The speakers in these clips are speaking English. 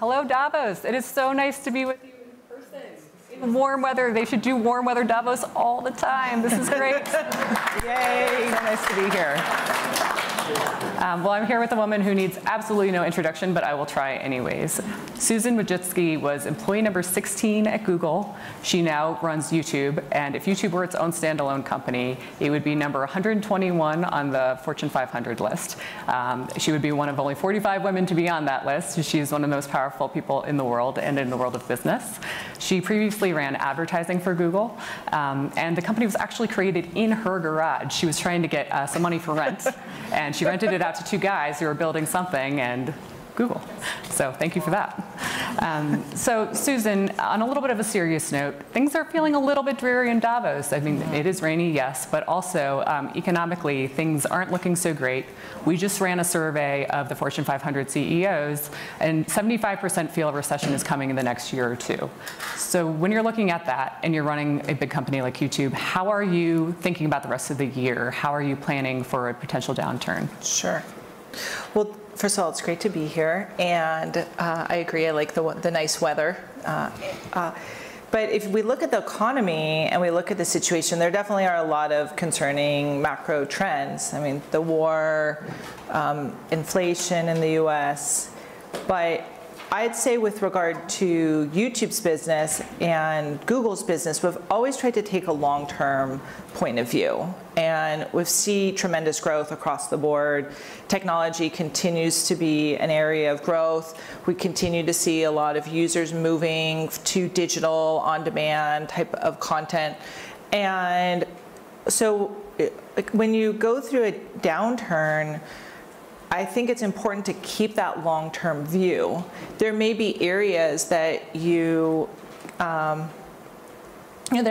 Hello, Davos. It is so nice to be with you in person. In warm weather. They should do warm weather Davos all the time. This is great. Yay. So nice to be here. Well, I'm here with a woman who needs absolutely no introduction, but I will try anyways. Susan Wojcicki was employee number 16 at Google. She now runs YouTube, and if YouTube were its own standalone company, it would be number 121 on the Fortune 500 list. She would be one of only 45 women to be on that list. She is one of the most powerful people in the world and in the world of business. She previously ran advertising for Google, and the company was actually created in her garage. She was trying to get some money for rent, and she rented it out to two guys who were building something, and Google. So thank you for that. So Susan, on a little bit of a serious note, things are feeling a little bit dreary in Davos. I mean, it is rainy, yes, but also economically, things aren't looking so great. We just ran a survey of the Fortune 500 CEOs, and 75% feel a recession is coming in the next year or two. So when you're looking at that and you're running a big company like YouTube, how are you thinking about the rest of the year? How are you planning for a potential downturn? Sure. Well, first of all, it's great to be here, and I agree. I like the nice weather. But if we look at the economy and we look at the situation, there definitely are a lot of concerning macro trends. I mean, the war, inflation in the U.S., but I'd say with regard to YouTube's business and Google's business, we've always tried to take a long-term point of view. And we see tremendous growth across the board. Technology continues to be an area of growth. We continue to see a lot of users moving to digital, on-demand type of content. And so like, when you go through a downturn, I think it's important to keep that long-term view. There may be areas that there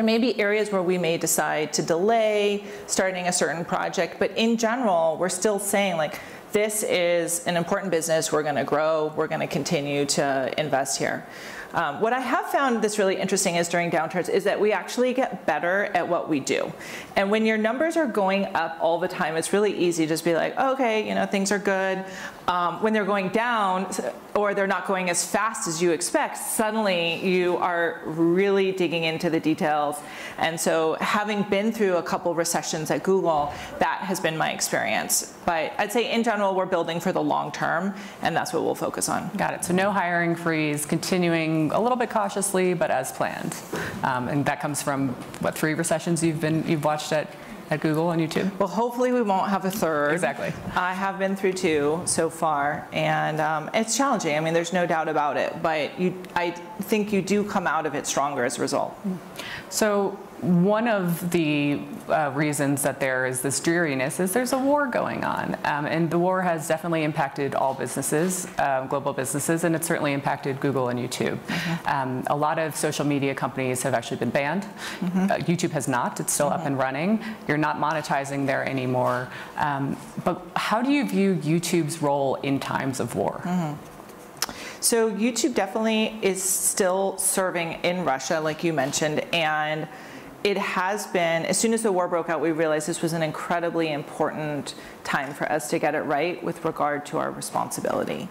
may be areas where we may decide to delay starting a certain project, but in general, we're still saying like, this is an important business, we're gonna grow, we're gonna continue to invest here. What I have found that's really interesting is during downturns is that we actually get better at what we do. And when your numbers are going up all the time, it's really easy to just be like, okay, you know, things are good. When they're going down or they're not going as fast as you expect, suddenly you are really digging into the details. And so having been through a couple recessions at Google, that has been my experience. But I'd say in general, we're building for the long term, and that's what we'll focus on. Got it. So no hiring freeze, continuing a little bit cautiously, but as planned. And that comes from, what, 3 recessions you've watched at Google and YouTube? Well, hopefully we won't have a third. Exactly. I have been through 2 so far, and it's challenging. I mean, there's no doubt about it, but I think you do come out of it stronger as a result. So one of the reasons that there is this dreariness is there's a war going on. And the war has definitely impacted all businesses, global businesses, and it's certainly impacted Google and YouTube. A lot of social media companies have actually been banned. YouTube has not. It's still up and running. You're not monetizing there anymore. But how do you view YouTube's role in times of war? So YouTube definitely is still serving in Russia, like you mentioned, and it has been, as soon as the war broke out, we realized this was an incredibly important time for us to get it right with regard to our responsibility.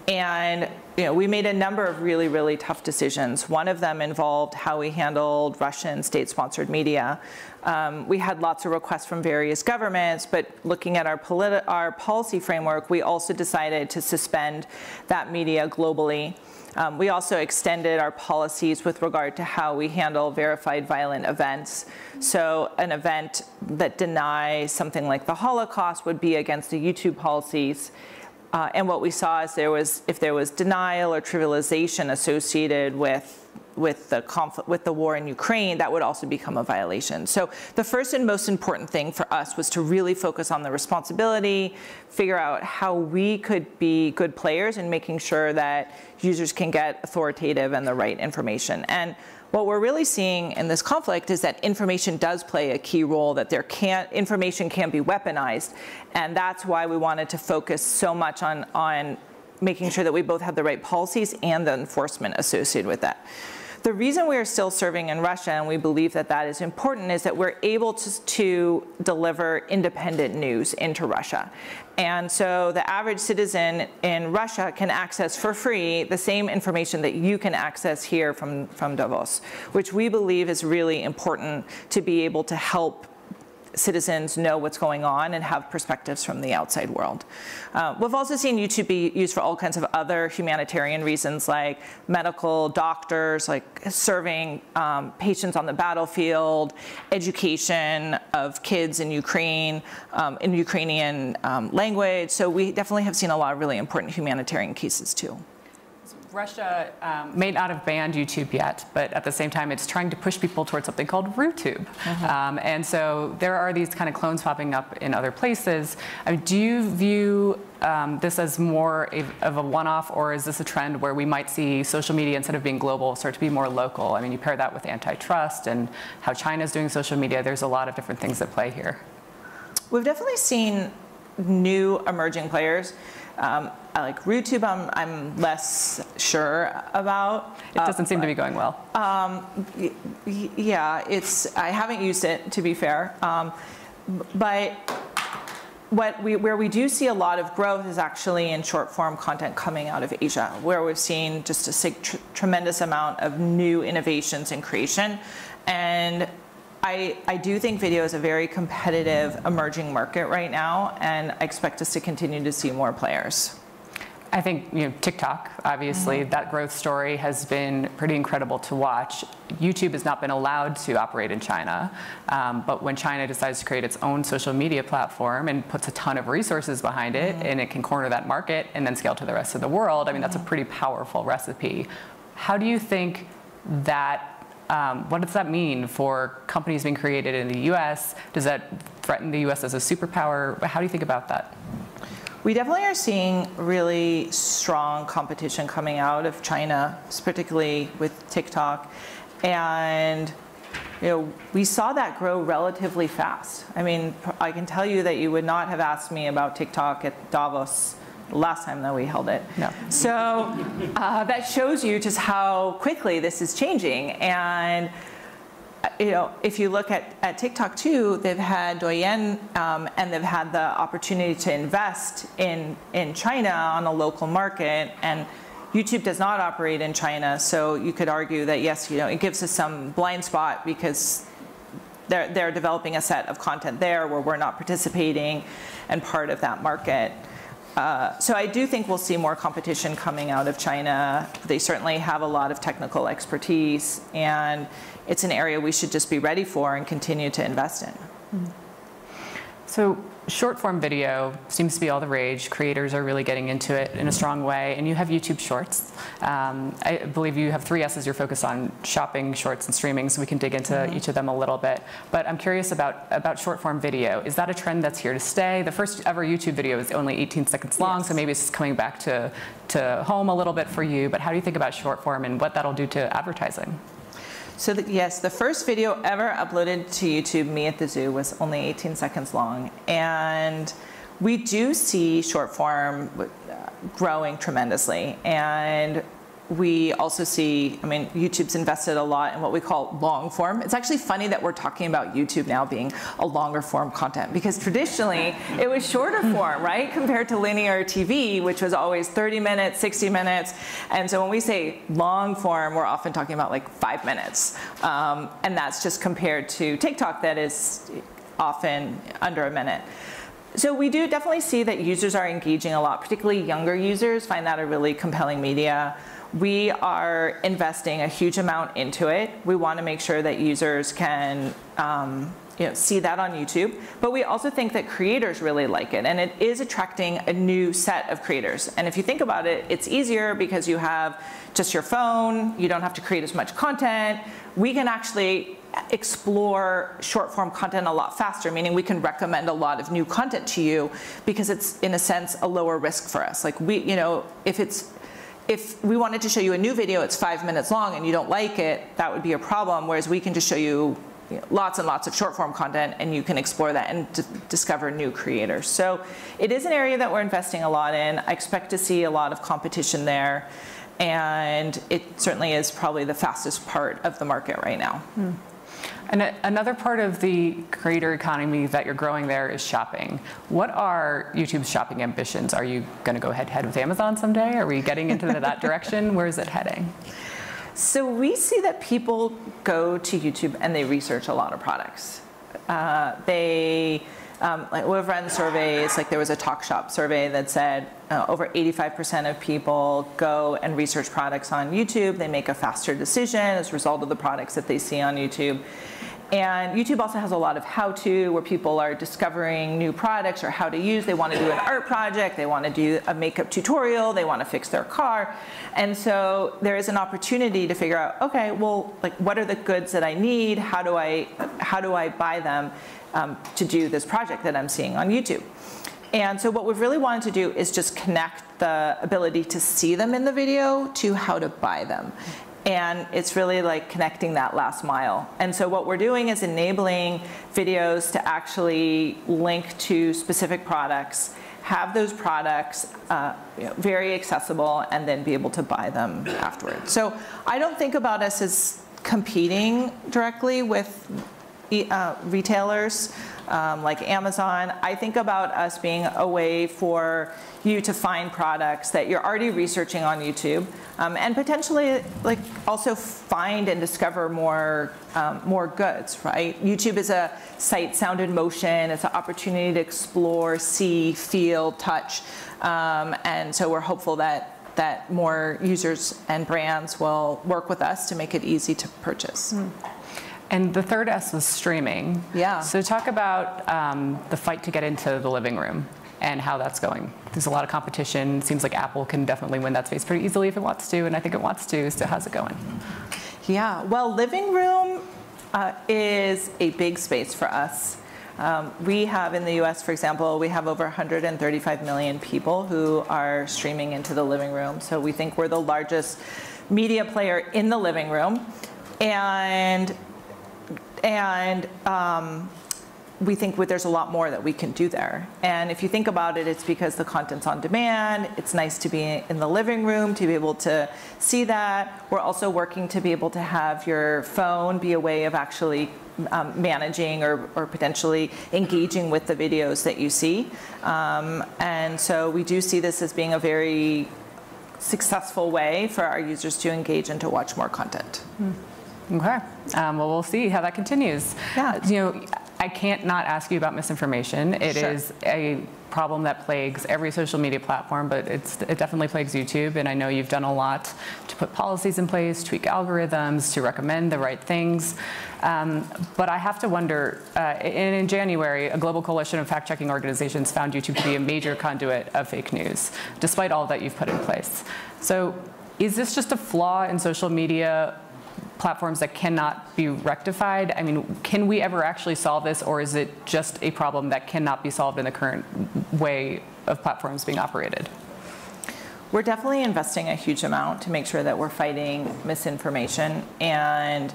And you know, we made a number of really, really tough decisions. One of them involved how we handled Russian state-sponsored media. We had lots of requests from various governments, but looking at our policy framework, we also decided to suspend that media globally. We also extended our policies with regard to how we handle verified violent events. So an event that denies something like the Holocaust would be against the YouTube policies. And what we saw is if there was denial or trivialization associated with the conflict, with the war in Ukraine, that would also become a violation. So the first and most important thing for us was to really focus on the responsibility, figure out how we could be good players in making sure that users can get authoritative and the right information. And what we're really seeing in this conflict is that information does play a key role, that information can be weaponized. And that's why we wanted to focus so much on making sure that we both have the right policies and the enforcement associated with that. The reason we are still serving in Russia, and we believe that that is important, is that we're able to deliver independent news into Russia. And so the average citizen in Russia can access for free the same information that you can access here from Davos, which we believe is really important to be able to help citizens know what's going on and have perspectives from the outside world. We've also seen YouTube be used for all kinds of other humanitarian reasons, like medical doctors, like serving patients on the battlefield, education of kids in Ukraine, in Ukrainian language. So we definitely have seen a lot of really important humanitarian cases too. Russia may not have banned YouTube yet, but at the same time, it's trying to push people towards something called RooTube. And so there are these kind of clones popping up in other places. Do you view this as more of a one-off, or is this a trend where we might see social media, instead of being global, start to be more local? I mean, you pair that with antitrust and how China's doing social media. There's a lot of different things at play here. We've definitely seen new emerging players. Like RooTube, I'm less sure about. It doesn't seem to be going well. Yeah, I haven't used it, to be fair. But where we do see a lot of growth is actually in short form content coming out of Asia, where we've seen just a tremendous amount of new innovations and creation. And I do think video is a very competitive emerging market right now, and I expect us to continue to see more players. I think, TikTok, obviously, that growth story has been pretty incredible to watch. YouTube has not been allowed to operate in China, but when China decides to create its own social media platform and puts a ton of resources behind it, and it can corner that market and then scale to the rest of the world, I mean, that's a pretty powerful recipe. How do you think that what does that mean for companies being created in the US? Does that threaten the US as a superpower? How do you think about that? We definitely are seeing really strong competition coming out of China, particularly with TikTok. And we saw that grow relatively fast. I mean, I can tell you that you would not have asked me about TikTok at Davos last time that we held it. No. So that shows you just how quickly this is changing. And if you look at TikTok too, they've had Douyin, and they've had the opportunity to invest in China on a local market. And YouTube does not operate in China, so you could argue that yes, it gives us some blind spot because they're developing a set of content there where we're not participating and part of that market. So I do think we'll see more competition coming out of China. They certainly have a lot of technical expertise, and it's an area we should just be ready for and continue to invest in. So short form video seems to be all the rage. Creators are really getting into it in a strong way, and you have YouTube Shorts. I believe you have 3 S's you're focused on: shopping, shorts, and streaming, so we can dig into each of them a little bit. But I'm curious about short form video. Is that a trend that's here to stay? The first ever YouTube video is only 18 seconds long, so maybe it's coming back to home a little bit for you. But how do you think about short form and what that'll do to advertising? So yes, the first video ever uploaded to YouTube, Me at the Zoo, was only 18 seconds long. And we do see short form growing tremendously. And we also see, YouTube's invested a lot in what we call long form. It's actually funny that we're talking about YouTube now being a longer form content, because traditionally it was shorter form, right? Compared to linear TV, which was always 30 minutes, 60 minutes. And so when we say long form, we're often talking about like 5 minutes. And that's just compared to TikTok, that is often under a minute. So we do definitely see that users are engaging a lot, particularly younger users find that a really compelling media. We are investing a huge amount into it. We want to make sure that users can see that on YouTube, but we also think that creators really like it, and it is attracting a new set of creators. And if you think about it, it's easier because you have just your phone, you don't have to create as much content. We can actually explore short form content a lot faster, meaning we can recommend a lot of new content to you because it's, in a sense, a lower risk for us. Like if we wanted to show you a new video, it's 5 minutes long, and you don't like it, that would be a problem, whereas we can just show you lots and lots of short form content, and you can explore that and discover new creators. So it is an area that we're investing a lot in. I expect to see a lot of competition there. And it certainly is probably the fastest part of the market right now. And another part of the creator economy that you're growing there is shopping. What are YouTube's shopping ambitions? Are you going to go head-to-head with Amazon someday? Are we getting into that direction? Where is it heading? So we see that people go to YouTube and they research a lot of products. Like we've run surveys, like there was a Talk Shop survey that said over 85% of people go and research products on YouTube. They make a faster decision as a result of the products that they see on YouTube. And YouTube also has a lot of how-to where people are discovering new products or how to use. They want to do an art project, they want to do a makeup tutorial, they want to fix their car. And so there is an opportunity to figure out, okay, well, like what are the goods that I need? How do I buy them to do this project that I'm seeing on YouTube? And so what we've really wanted to do is just connect the ability to see them in the video to how to buy them. And it's really like connecting that last mile. And so what we're doing is enabling videos to actually link to specific products, have those products very accessible, and then be able to buy them afterwards. So I don't think about us as competing directly with retailers like Amazon. I think about us being a way for you to find products that you're already researching on YouTube, and potentially like also find and discover more goods, right? YouTube is a sight, sound, and motion. It's an opportunity to explore, see, feel, touch, and so we're hopeful that more users and brands will work with us to make it easy to purchase. And the third S was streaming. Yeah. So talk about the fight to get into the living room and how that's going. There's a lot of competition. Seems like Apple can definitely win that space pretty easily if it wants to, and I think it wants to. So how's it going? Yeah, well, living room is a big space for us. We have in the US, for example, we have over 135 million people who are streaming into the living room. So we think we're the largest media player in the living room. And we think there's a lot more that we can do there. And if you think about it, it's because the content's on demand. It's nice to be in the living room to be able to see that. We're also working to be able to have your phone be a way of actually managing or potentially engaging with the videos that you see. And so we do see this as being a very successful way for our users to engage and to watch more content. Okay. Well, we'll see how that continues. Yeah. You know, I can't not ask you about misinformation. It is a problem that plagues every social media platform, but it definitely plagues YouTube. And I know you've done a lot to put policies in place, tweak algorithms, to recommend the right things. But I have to wonder, in January, a global coalition of fact-checking organizations found YouTube to be a major conduit of fake news, despite all that you've put in place. So is this just a flaw in social media platforms that cannot be rectified? I mean, can we ever actually solve this, or is it just a problem that cannot be solved in the current way of platforms being operated? We're definitely investing a huge amount to make sure that we're fighting misinformation, and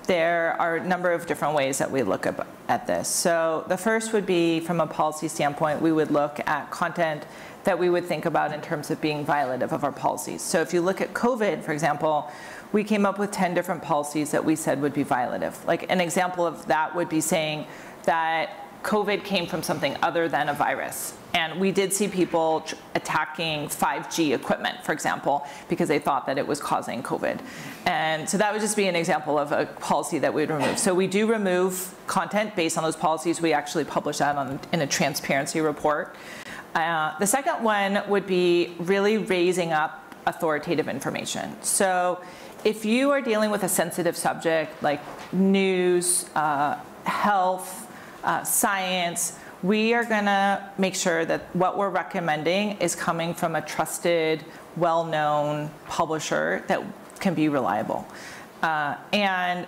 there are a number of different ways that we look at this. So the first would be, from a policy standpoint, we would look at content that we would think about in terms of being violative of our policies. So if you look at COVID, for example, we came up with 10 different policies that we said would be violative. Like an example of that would be saying that COVID came from something other than a virus. And we did see people attacking 5G equipment, for example, because they thought that it was causing COVID. And so that would just be an example of a policy that we'd remove. So we do remove content based on those policies. We actually publish that in a transparency report. The second one would be really raising up authoritative information. So if you are dealing with a sensitive subject like news, health, science, we are going to make sure that what we're recommending is coming from a trusted, well-known publisher that can be reliable. And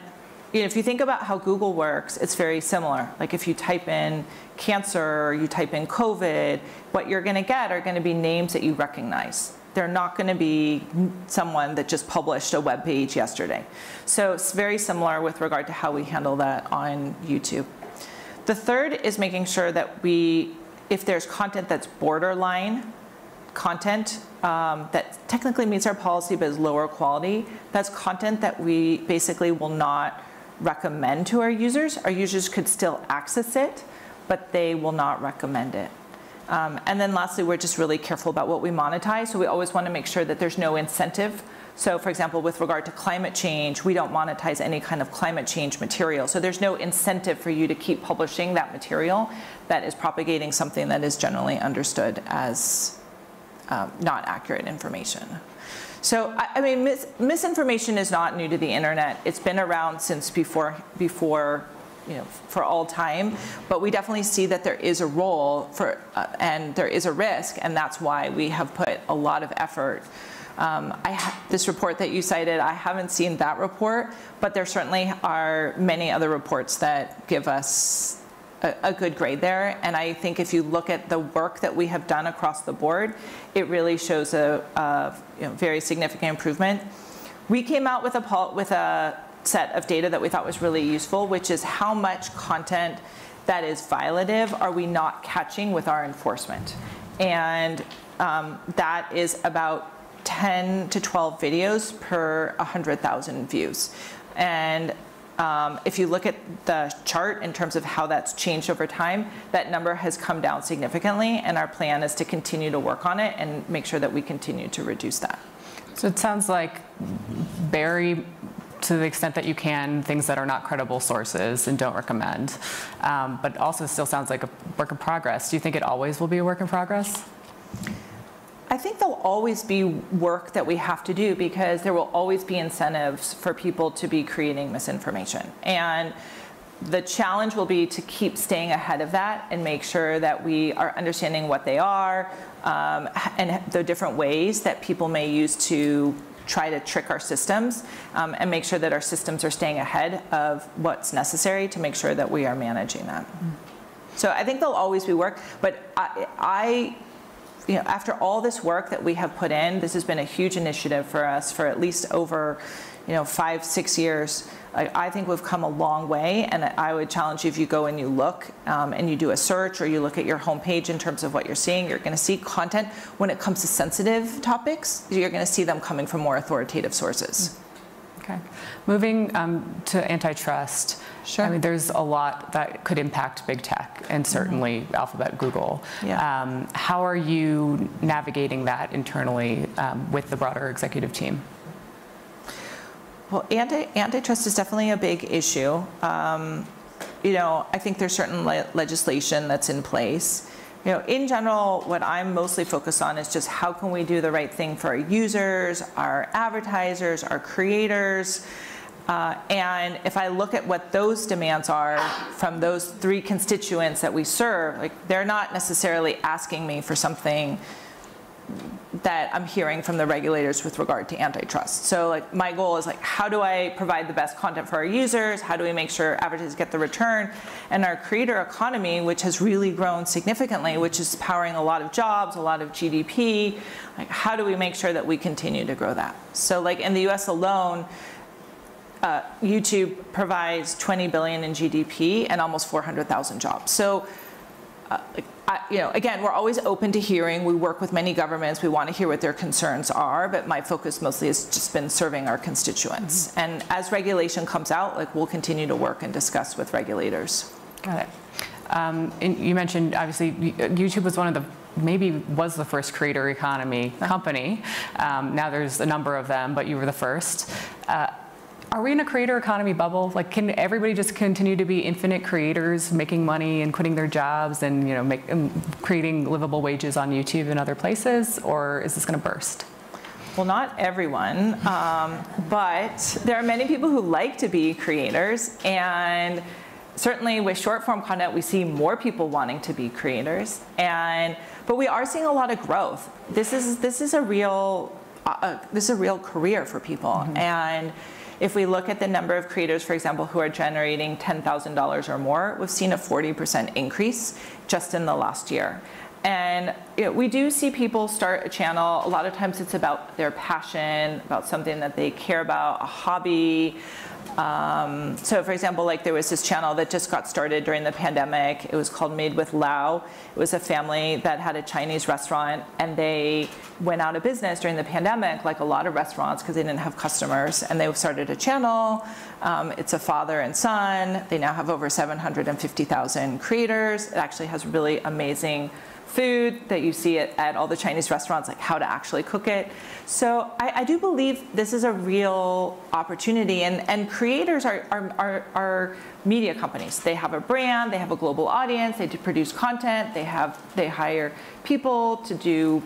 if you think about how Google works, it's very similar. Like if you type in cancer or you type in COVID, what you're going to get are going to be names that you recognize. They're not going to be someone that just published a web page yesterday. So it's very similar with regard to how we handle that on YouTube. The third is making sure that if there's content that's borderline content that technically meets our policy but is lower quality, that's content that we basically will not recommend to our users. Our users could still access it, but they will not recommend it. And then lastly, we're just really careful about what we monetize. So we always want to make sure that there's no incentive. So for example, with regard to climate change, we don't monetize any kind of climate change material. So there's no incentive for you to keep publishing that material that is propagating something that is generally understood as not accurate information. So, I mean, misinformation is not new to the internet. It's been around since before, for all time. But we definitely see that there is a role for, and there is a risk, and that's why we have put a lot of effort. This report that you cited, I haven't seen that report, but there certainly are many other reports that give us a good grade there. And I think if you look at the work that we have done across the board, it really shows a very significant improvement. We came out with a set of data that we thought was really useful, which is how much content that is violative are we not catching with our enforcement. And that is about 10 to 12 videos per 100,000 views. And if you look at the chart in terms of how that's changed over time, that number has come down significantly, and our plan is to continue to work on it and make sure that we continue to reduce that. So it sounds like bury, to the extent that you can, things that are not credible sources and don't recommend, but also still sounds like a work in progress. Do you think it always will be a work in progress? I think there'll always be work that we have to do because there will always be incentives for people to be creating misinformation. And the challenge will be to keep staying ahead of that and make sure that we are understanding what they are and the different ways that people may use to try to trick our systems and make sure that our systems are staying ahead of what's necessary to make sure that we are managing that. So I think there'll always be work, but after all this work that we have put in, this has been a huge initiative for us for at least over 5-6 years. I think we've come a long way, and I would challenge you, if you go and you look and you do a search or you look at your homepage in terms of what you're seeing, you're going to see content. When it comes to sensitive topics, you're going to see them coming from more authoritative sources. Okay. Moving to antitrust. Sure. I mean, there's a lot that could impact big tech, and certainly Alphabet, Google. Yeah. How are you navigating that internally with the broader executive team? Well, antitrust is definitely a big issue. I think there's certain legislation that's in place. In general, what I'm mostly focused on is just how can we do the right thing for our users, our advertisers, our creators. And if I look at what those demands are from those three constituents that we serve, they're not necessarily asking me for something that I'm hearing from the regulators with regard to antitrust. So my goal is how do I provide the best content for our users? How do we make sure advertisers get the return? And our creator economy, which has really grown significantly, which is powering a lot of jobs, a lot of GDP, how do we make sure that we continue to grow that? So in the US alone, YouTube provides $20 billion in GDP and almost 400,000 jobs. So, again, we're always open to hearing. We work with many governments. We want to hear what their concerns are, but my focus mostly has just been serving our constituents. Mm-hmm. And as regulation comes out, we'll continue to work and discuss with regulators. Got it. And you mentioned, obviously, YouTube was one of the was the first creator economy company. Now there's a number of them, but you were the first. Are we in a creator economy bubble? Can everybody just continue to be infinite creators, making money and quitting their jobs and creating livable wages on YouTube and other places, or is this going to burst? Well, not everyone, but there are many people who like to be creators, and certainly with short form content, we see more people wanting to be creators, but we are seeing a lot of growth. This is a real career for people, mm-hmm. And if we look at the number of creators, for example, who are generating $10,000 or more, we've seen a 40% increase just in the last year. And we do see people start a channel. A lot of times it's about their passion, about something that they care about, a hobby. So for example, like there was this channel that just got started during the pandemic. It was called Made with Lao. It was a family that had a Chinese restaurant, and they went out of business during the pandemic, like a lot of restaurants, because they didn't have customers. And they started a channel. It's a father and son. They now have over 750,000 creators. It actually has really amazing food that you see at all the Chinese restaurants, like how to actually cook it. So I do believe this is a real opportunity, and creators are media companies. They have a brand, they have a global audience, they produce content, they hire people to do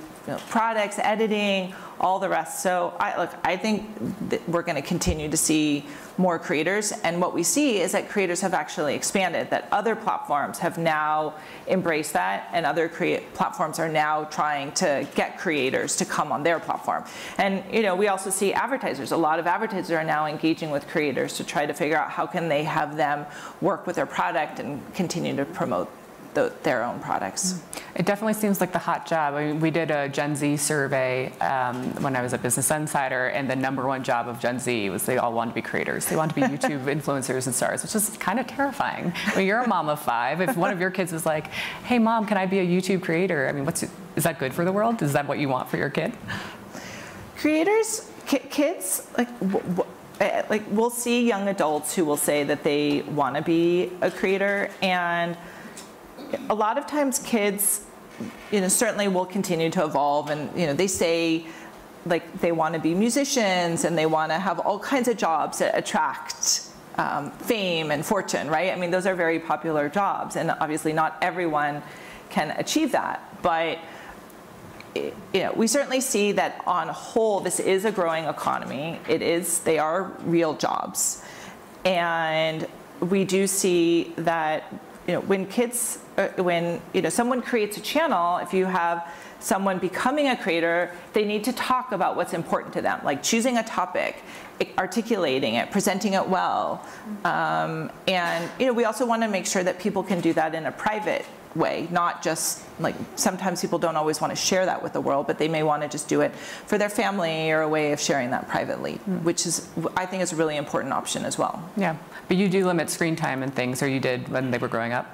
products, editing, all the rest. So I think that we're going to continue to see more creators, and what we see is that creators have actually expanded, that other platforms have now embraced that, and other platforms are now trying to get creators to come on their platform. And we also see advertisers. A lot of advertisers are now engaging with creators to try to figure out how can they have them work with their product and continue to promote their own products. It definitely seems like the hot job. I mean, we did a Gen Z survey when I was at Business Insider, and the #1 job of Gen Z was they all wanted to be creators. They wanted to be YouTube influencers and stars, which is kind of terrifying. I mean, you're a mom of 5. If one of your kids was like, "Hey, mom, can I be a YouTube creator?" I mean, is that good for the world? Is that what you want for your kid? Creators, kids, like we'll see young adults who will say that they want to be a creator, and a lot of times kids, certainly will continue to evolve, and they say like they want to be musicians and they want to have all kinds of jobs that attract fame and fortune, right? I mean, those are very popular jobs, and obviously not everyone can achieve that, but we certainly see that on a whole, this is a growing economy. They are real jobs, and we do see that when someone creates a channel, if you have someone becoming a creator, they need to talk about what's important to them, like choosing a topic, articulating it, presenting it well. And we also want to make sure that people can do that in a private way, not just like sometimes people don't always want to share that with the world, but they may want to just do it for their family or a way of sharing that privately, which I think is a really important option as well. Yeah, but you do limit screen time and things, or you did when they were growing up?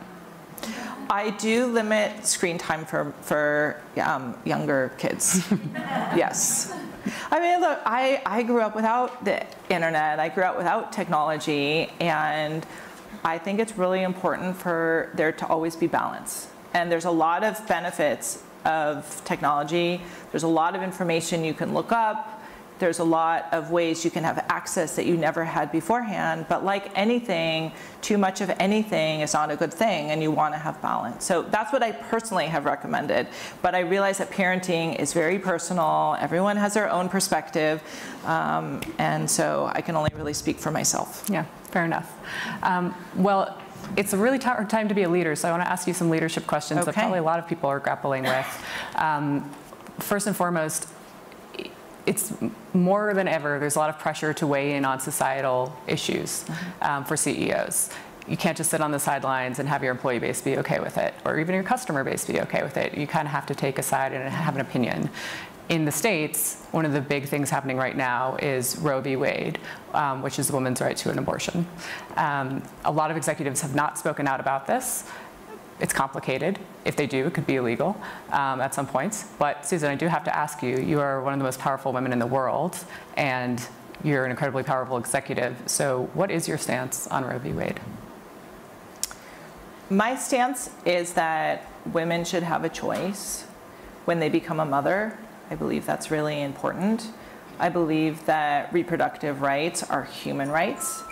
I do limit screen time for younger kids. Yes. I mean, look, I grew up without the internet. I grew up without technology, and I think it's really important for there to always be balance. And there's a lot of benefits of technology. There's a lot of information you can look up. There's a lot of ways you can have access that you never had beforehand. But like anything, too much of anything is not a good thing, and you want to have balance. So that's what I personally have recommended. But I realize that parenting is very personal. Everyone has their own perspective. And so I can only really speak for myself. Yeah, fair enough. Well, it's a really hard time to be a leader, so I want to ask you some leadership questions that probably a lot of people are grappling with. First and foremost, it's more than ever, there's a lot of pressure to weigh in on societal issues for CEOs. You can't just sit on the sidelines and have your employee base be okay with it, or even your customer base be okay with it. You kind of have to take a side and have an opinion. In the States, one of the big things happening right now is Roe v. Wade, which is the woman's right to an abortion. A lot of executives have not spoken out about this. It's complicated. If they do, it could be illegal at some points. But Susan, I do have to ask you, you are one of the most powerful women in the world, and you're an incredibly powerful executive. So what is your stance on Roe v. Wade? My stance is that women should have a choice when they become a mother. I believe that's really important. I believe that reproductive rights are human rights.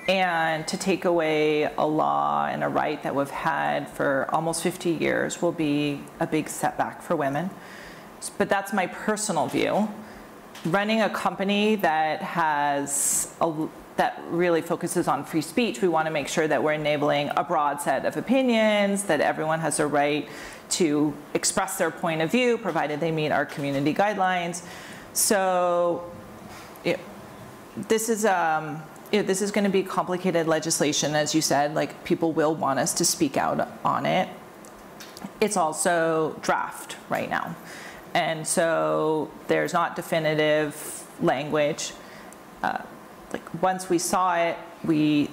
And to take away a law and a right that we've had for almost 50 years will be a big setback for women. But that's my personal view. Running a company that that really focuses on free speech, we want to make sure that we're enabling a broad set of opinions, that everyone has a right to express their point of view, provided they meet our community guidelines. So this is going to be complicated legislation, as you said. Like, people will want us to speak out on it. it's also draft right now. And so there's not definitive language. Like once we saw it, we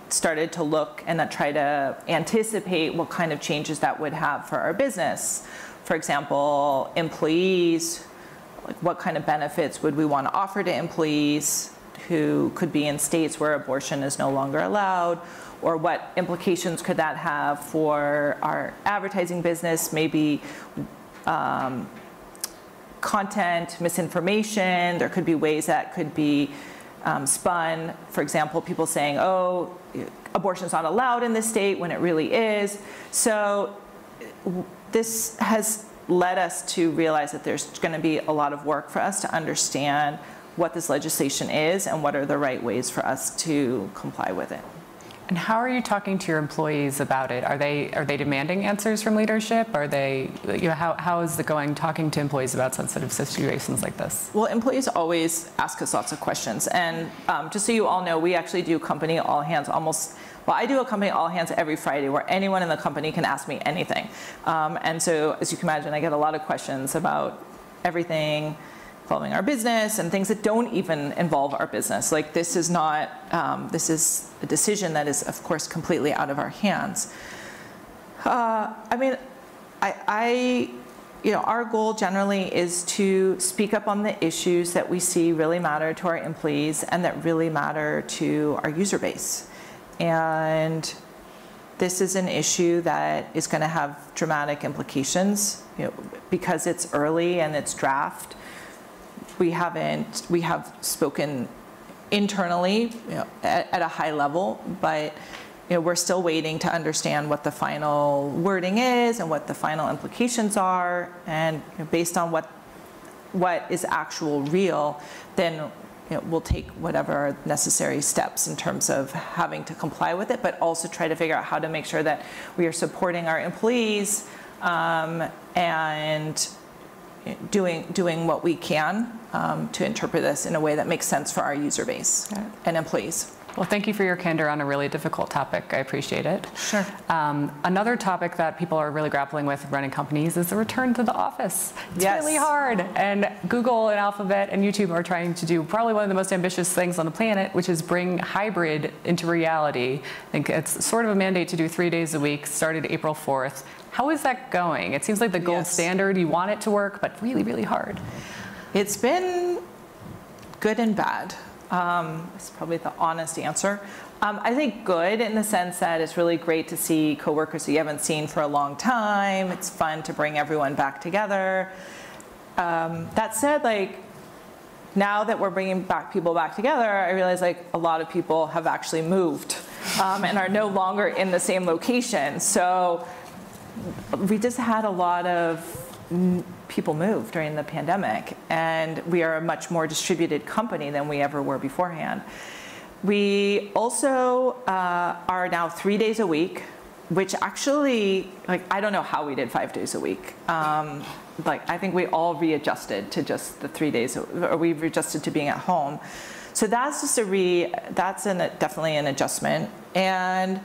started to look and try to anticipate what kind of changes that would have for our business. For example, employees, like what kind of benefits would we want to offer to employees who could be in states where abortion is no longer allowed, or what implications could that have for our advertising business, maybe content, misinformation. There could be ways that could be spun. For example, people saying, oh, abortion is not allowed in this state when it really is. So this has led us to realize that there's going to be a lot of work for us to understand what this legislation is and what are the right ways for us to comply with it. And how are you talking to your employees about it? Are they demanding answers from leadership? Are they, how is it going talking to employees about sensitive situations like this? Well, employees always ask us lots of questions. And just so you all know, we actually do company all hands I do a company all hands every Friday where anyone in the company can ask me anything. And so, as you can imagine, I get a lot of questions about everything following our business and things that don't even involve our business. Like this is not, this is a decision that is, of course, completely out of our hands. I mean, our goal generally is to speak up on the issues that we see really matter to our employees and that really matter to our user base. And this is an issue that is going to have dramatic implications, because it's early and it's draft. We have spoken internally, at a high level, but we're still waiting to understand what the final wording is and what the final implications are, and based on what is actual real, then we'll take whatever necessary steps in terms of having to comply with it, but also try to figure out how to make sure that we are supporting our employees and doing what we can to interpret this in a way that makes sense for our user base and employees. Well, thank you for your candor on a really difficult topic. I appreciate it. Sure. Another topic that people are really grappling with running companies is the return to the office. It's Yes. really hard. And Google and Alphabet and YouTube are trying to do probably one of the most ambitious things on the planet, which is bring hybrid into reality. I think it's sort of a mandate to do 3 days a week, started April 4th. How is that going? It seems like the gold standard. You want it to work, but really, really hard. It's been good and bad. It's probably the honest answer. I think good in the sense that it's really great to see coworkers that you haven't seen for a long time. It's fun to bring everyone back together. That said, now that we're bringing people back together, I realize a lot of people have actually moved and are no longer in the same location. So we just had a lot of people move during the pandemic, and we are a much more distributed company than we ever were beforehand. We also are now 3 days a week, which actually, I don't know how we did 5 days a week. I think we all readjusted to just the 3 days, or we readjusted to being at home. So that's just definitely an adjustment. And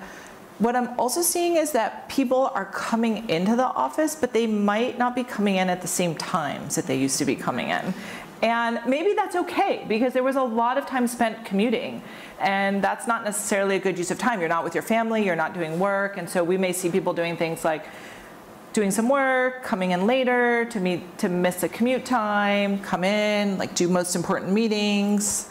what I'm also seeing is that people are coming into the office, but they might not be coming in at the same times that they used to be coming in. And maybe that's okay, because there was a lot of time spent commuting, and that's not necessarily a good use of time. You're not with your family, you're not doing work, and so we may see people doing things like doing some work, coming in later to miss a commute time, come in, do most important meetings,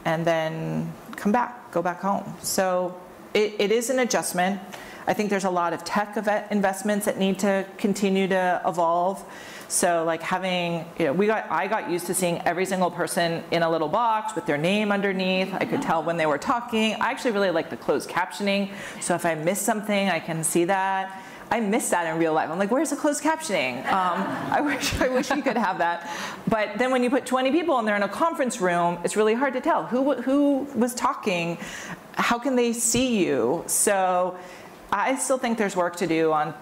and then come back, go back home. So it is an adjustment. I think there's a lot of tech investments that need to continue to evolve. So having, I got used to seeing every single person in a little box with their name underneath. I could tell when they were talking. I actually really like the closed captioning. So if I miss something, I can see that. I miss that in real life. I'm like, where's the closed captioning? I wish we could have that. But then when you put 20 people and they're in a conference room, it's really hard to tell who was talking. How can they see you? So I still think there's work to do on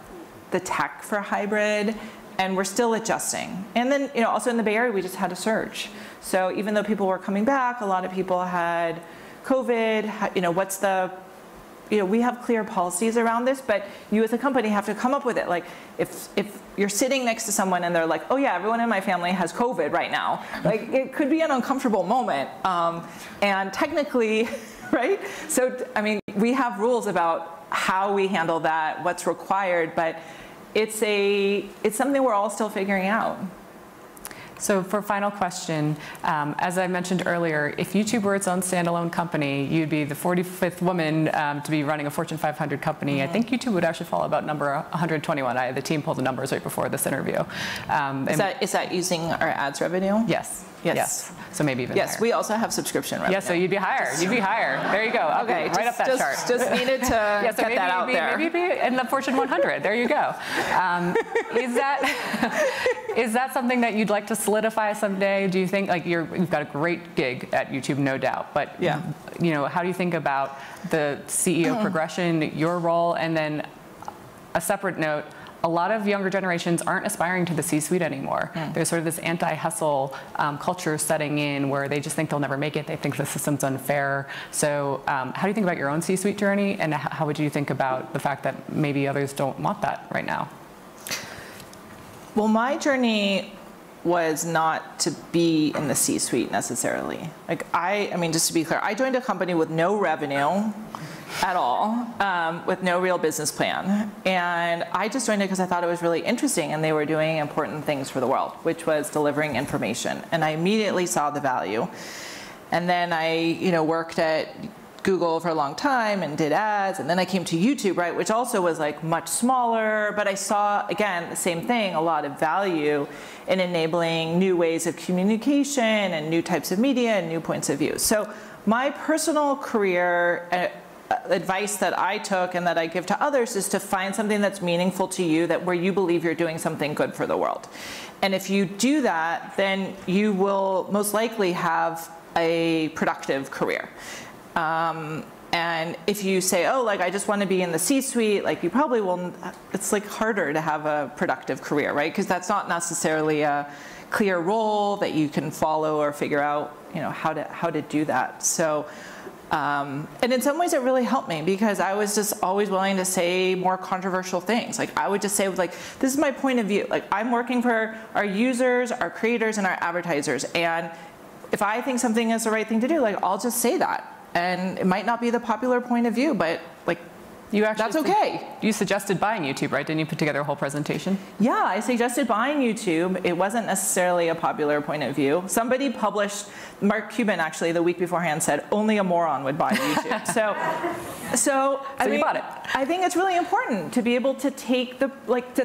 the tech for hybrid, and we're still adjusting. And then, also in the Bay Area, we just had a surge. So even though people were coming back, a lot of people had COVID. we have clear policies around this, but you as a company have to come up with it. Like if you're sitting next to someone and they're like, oh yeah, everyone in my family has COVID right now, like it could be an uncomfortable moment. And technically, right? So, I mean, we have rules about how we handle that, what's required, but it's something we're all still figuring out. So for final question, as I mentioned earlier, if YouTube were its own standalone company, you'd be the 45th woman to be running a Fortune 500 company. Mm-hmm. I think YouTube would actually fall about number 121. The team pulled the numbers right before this interview. Is that using our ads revenue? Yes. Yes. Yes. So maybe even higher. We also have subscription revenue. Yeah, so you'd be higher. You'd be higher. There you go. Okay, right up that chart. Just needed to get that out there. Maybe be in the Fortune 100. There you go. Is that something that you'd like to solidify someday? Do you think, like, you've got a great gig at YouTube, no doubt, but yeah, how do you think about the CEO progression, your role, and then a separate note? A lot of younger generations aren't aspiring to the C-suite anymore. There's sort of this anti-hustle culture setting in where they just think they'll never make it. They think the system's unfair. So how do you think about your own C-suite journey, and how would you think about the fact that maybe others don't want that right now? Well, my journey was not to be in the C-suite necessarily. Like I mean, just to be clear, I joined a company with no revenue at all, with no real business plan. And I just joined it because I thought it was really interesting and they were doing important things for the world, which was delivering information. And I immediately saw the value. And then I, worked at Google for a long time and did ads, and then I came to YouTube, right, which also was like much smaller, but I saw, again, the same thing, a lot of value in enabling new ways of communication and new types of media and new points of view. So my personal career advice that I took and that I give to others is to find something that's meaningful to you, where you believe you're doing something good for the world. And if you do that, then you will most likely have a productive career. And if you say, oh, like, I just want to be in the C-suite, like, you probably will, it's like harder to have a productive career, right? Because that's not necessarily a clear role that you can follow or figure out, how to do that. So, and in some ways it really helped me because I was just always willing to say more controversial things. Like I would just say, like, this is my point of view. Like, I'm working for our users, our creators, and our advertisers. And if I think something is the right thing to do, like, I'll just say that. And it might not be the popular point of view, but like, that's okay. You suggested buying YouTube, right? Didn't you put together a whole presentation? Yeah, I suggested buying YouTube. It wasn't necessarily a popular point of view. Somebody published, Mark Cuban actually, the week beforehand said, only a moron would buy YouTube. So I mean, you bought it. I think it's really important to be able to take to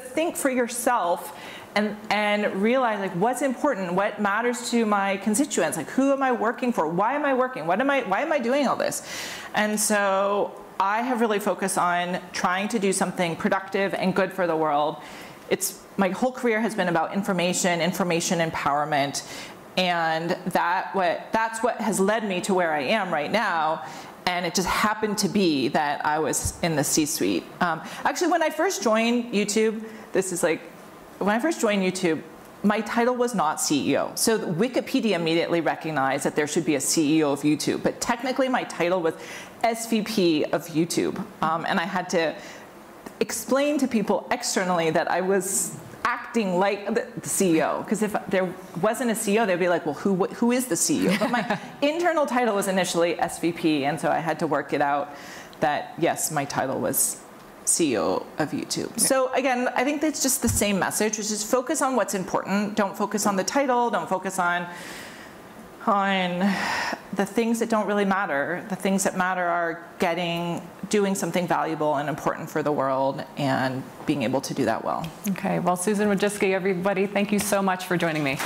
think for yourself and realize, like, what's important, what matters to my constituents, like, who am I working for, why am I working, why am I doing all this? And so I have really focused on trying to do something productive and good for the world. My whole career has been about information empowerment, and that's what has led me to where I am right now. And it just happened to be that I was in the C-suite. Actually, when I first joined YouTube, when I first joined YouTube, my title was not CEO. So Wikipedia immediately recognized that there should be a CEO of YouTube. But technically, my title was SVP of YouTube. And I had to explain to people externally that I was acting like the CEO. Because if there wasn't a CEO, they'd be like, well, who is the CEO? But my internal title was initially SVP. And so I had to work it out that, yes, my title was CEO of YouTube. Okay. So again, I think that's just the same message, which is focus on what's important. Don't focus on the title. Don't focus on the things that don't really matter. The things that matter are doing something valuable and important for the world and being able to do that well. Okay. Well, Susan Wojcicki, everybody, thank you so much for joining me.